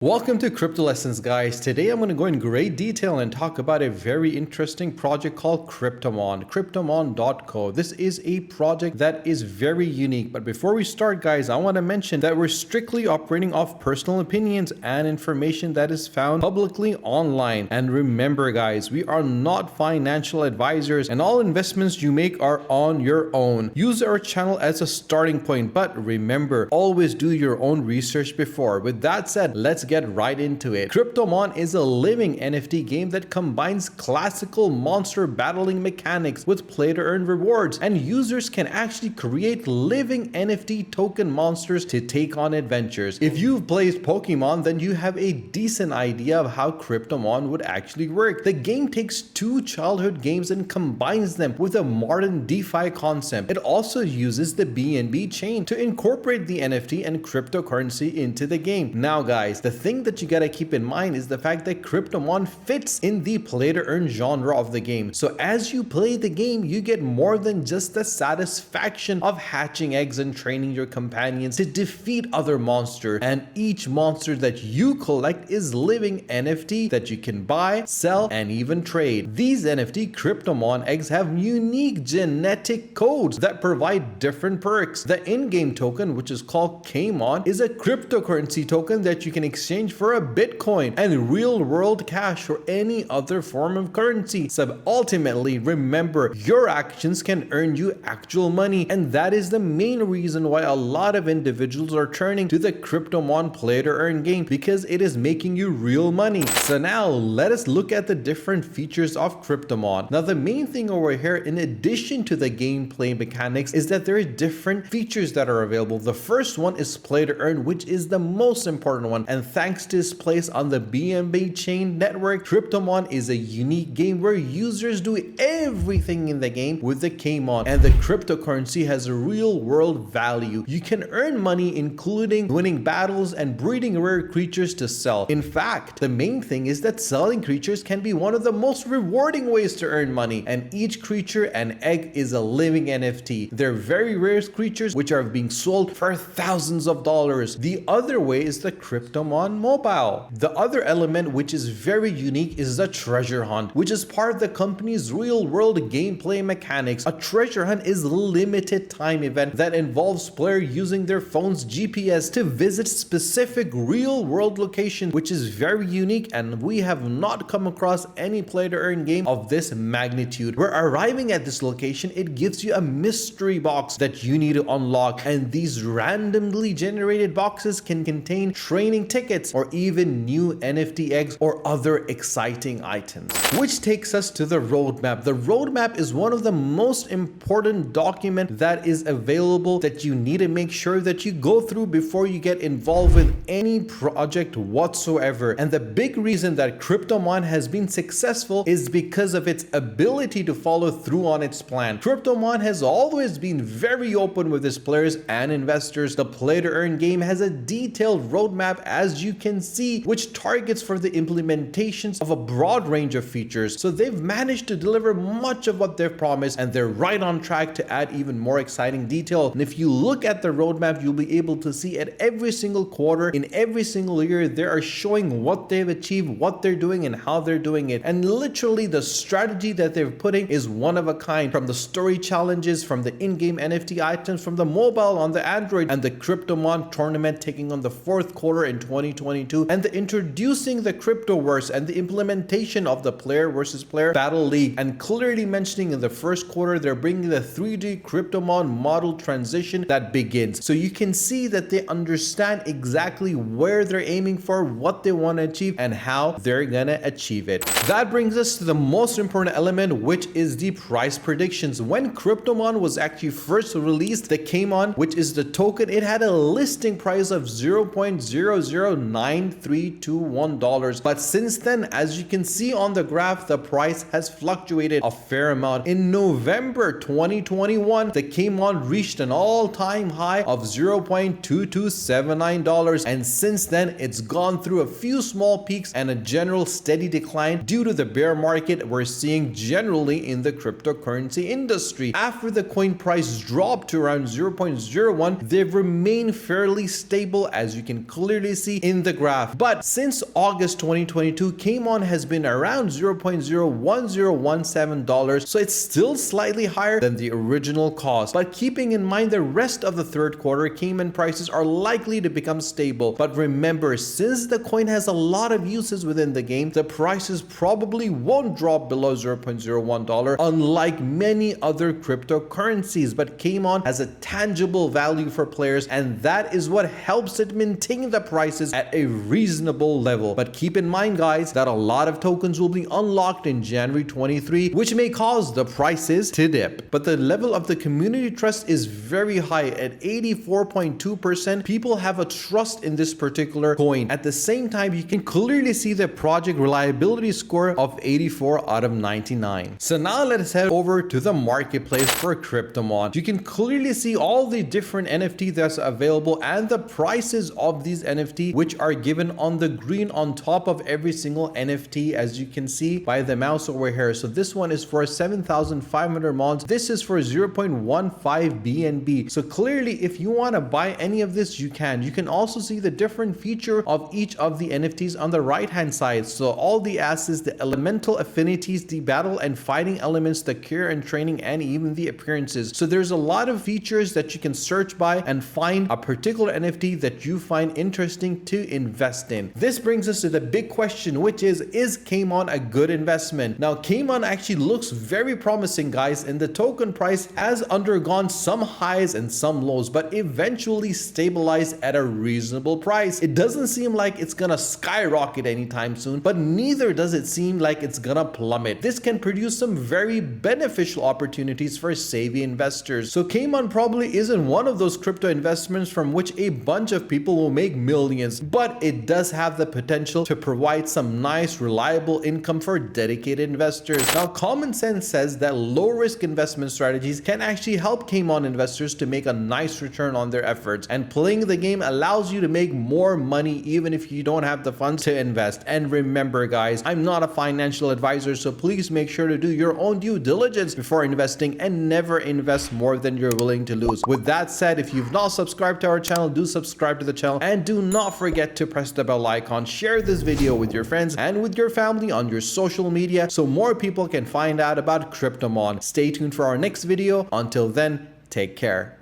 Welcome to Crypto Lessons, guys. Today I'm going to go in great detail and talk about a very interesting project called Kryptomon, Kryptomon.co. This is a project that is very unique. But before we start, guys, I want to mention that we're strictly operating off personal opinions and information that is found publicly online. And remember, guys, we are not financial advisors and all investments you make are on your own. Use our channel as a starting point, but remember, always do your own research before. With that said, let's get right into it. Kryptomon is a living NFT game that combines classical monster battling mechanics with play-to-earn rewards, and users can actually create living NFT token monsters to take on adventures. If you've played Pokémon, then you have a decent idea of how Kryptomon would actually work. The game takes two childhood games and combines them with a modern DeFi concept. It also uses the BNB chain to incorporate the NFT and cryptocurrency into the game. Now, guys, the thing that you gotta keep in mind is the fact that Kryptomon fits in the play-to-earn genre of the game. So as you play the game, you get more than just the satisfaction of hatching eggs and training your companions to defeat other monsters. And each monster that you collect is living NFT that you can buy, sell, and even trade. These NFT Kryptomon eggs have unique genetic codes that provide different perks. The in-game token, which is called K-Mon, is a cryptocurrency token that you can exchange for a Bitcoin and real-world cash or any other form of currency. So ultimately, remember, your actions can earn you actual money, and that is the main reason why a lot of individuals are turning to the Kryptomon play-to-earn game, because it is making you real money. So now let us look at the different features of Kryptomon. Now, the main thing over here, in addition to the gameplay mechanics, is that there are different features that are available. The first one is play-to-earn, which is the most important one, and thanks to its place on the BNB chain network, Kryptomon is a unique game where users do everything in the game with the K-Mon, and the cryptocurrency has a real world value. You can earn money including winning battles and breeding rare creatures to sell. In fact, the main thing is that selling creatures can be one of the most rewarding ways to earn money, and each creature and egg is a living NFT. They're very rare creatures which are being sold for thousands of dollars. The other way is the Kryptomon mobile. The other element which is very unique is the treasure hunt, which is part of the company's real world gameplay mechanics. A treasure hunt is a limited time event that involves players using their phone's GPS to visit specific real world location, which is very unique, and we have not come across any play to earn game of this magnitude. Where arriving at this location, it gives you a mystery box that you need to unlock, and these randomly generated boxes can contain training tickets or even new NFT eggs or other exciting items. Which takes us to the roadmap. The roadmap is one of the most important documents that is available that you need to make sure that you go through before you get involved with any project whatsoever. And the big reason that Kryptomon has been successful is because of its ability to follow through on its plan. Kryptomon has always been very open with its players and investors. The play to earn game has a detailed roadmap, as you can see, which targets for the implementations of a broad range of features. So they've managed to deliver much of what they've promised, and they're right on track to add even more exciting detail. And if you look at the roadmap, you'll be able to see at every single quarter, in every single year, they are showing what they've achieved, what they're doing, and how they're doing it. And literally the strategy that they're putting is one of a kind, from the story challenges, from the in-game NFT items, from the mobile on the Android, and the Kryptomon tournament taking on the fourth quarter in 2022, and the introducing the Cryptoverse and the implementation of the player versus player battle league, and clearly mentioning in the first quarter they're bringing the 3D Kryptomon model transition that begins. So you can see that they understand exactly where they're aiming for, what they want to achieve, and how they're gonna achieve it. That brings us to the most important element, which is the price predictions. When Kryptomon was actually first released, the K-Mon, which is the token, it had a listing price of $0.009321. But since then, as you can see on the graph, the price has fluctuated a fair amount. In November 2021, the K-Mon reached an all-time high of $0.2279, and since then it's gone through a few small peaks and a general steady decline due to the bear market we're seeing generally in the cryptocurrency industry. After the coin price dropped to around 0.01, they've remained fairly stable, as you can clearly see in the graph. But since August 2022, Kryptomon has been around $0.01017, so it's still slightly higher than the original cost. But keeping in mind the rest of the third quarter, Kryptomon prices are likely to become stable. But remember, since the coin has a lot of uses within the game, the prices probably won't drop below $0.01, unlike many other cryptocurrencies. But Kryptomon has a tangible value for players, and that is what helps it maintain the prices at a reasonable level. But keep in mind, guys, that a lot of tokens will be unlocked in January 23, which may cause the prices to dip. But the level of the community trust is very high at 84.2%. People have a trust in this particular coin. At the same time, you can clearly see the project reliability score of 84 out of 99. So now let's head over to the marketplace for Kryptomon. You can clearly see all the different NFT that's available and the prices of these NFT, which are given on the green on top of every single NFT, as you can see by the mouse over here. So this one is for 7,500 mons. This is for 0.15 BNB. So clearly, if you want to buy any of this, you can. You can also see the different feature of each of the NFTs on the right hand side. So all the assets, the elemental affinities, the battle and fighting elements, the care and training, and even the appearances. So there's a lot of features that you can search by and find a particular NFT that you find interesting to invest in. This brings us to the big question, which is Kryptomon a good investment? Now, Kryptomon actually looks very promising, guys, and the token price has undergone some highs and some lows, but eventually stabilized at a reasonable price. It doesn't seem like it's gonna skyrocket anytime soon, but neither does it seem like it's gonna plummet. This can produce some very beneficial opportunities for savvy investors. So Kryptomon probably isn't one of those crypto investments from which a bunch of people will make millions, but it does have the potential to provide some nice, reliable income for dedicated investors. Now, common sense says that low risk investment strategies can actually help Kryptomon investors to make a nice return on their efforts, and playing the game allows you to make more money even if you don't have the funds to invest. And remember, guys, I'm not a financial advisor, so please make sure to do your own due diligence before investing and never invest more than you're willing to lose. With that said, if you've not subscribed to our channel, do subscribe to the channel, and do not forget to press the bell icon. Share this video with your friends and with your family on your social media so more people can find out about Kryptomon. Stay tuned for our next video. Until then, take care.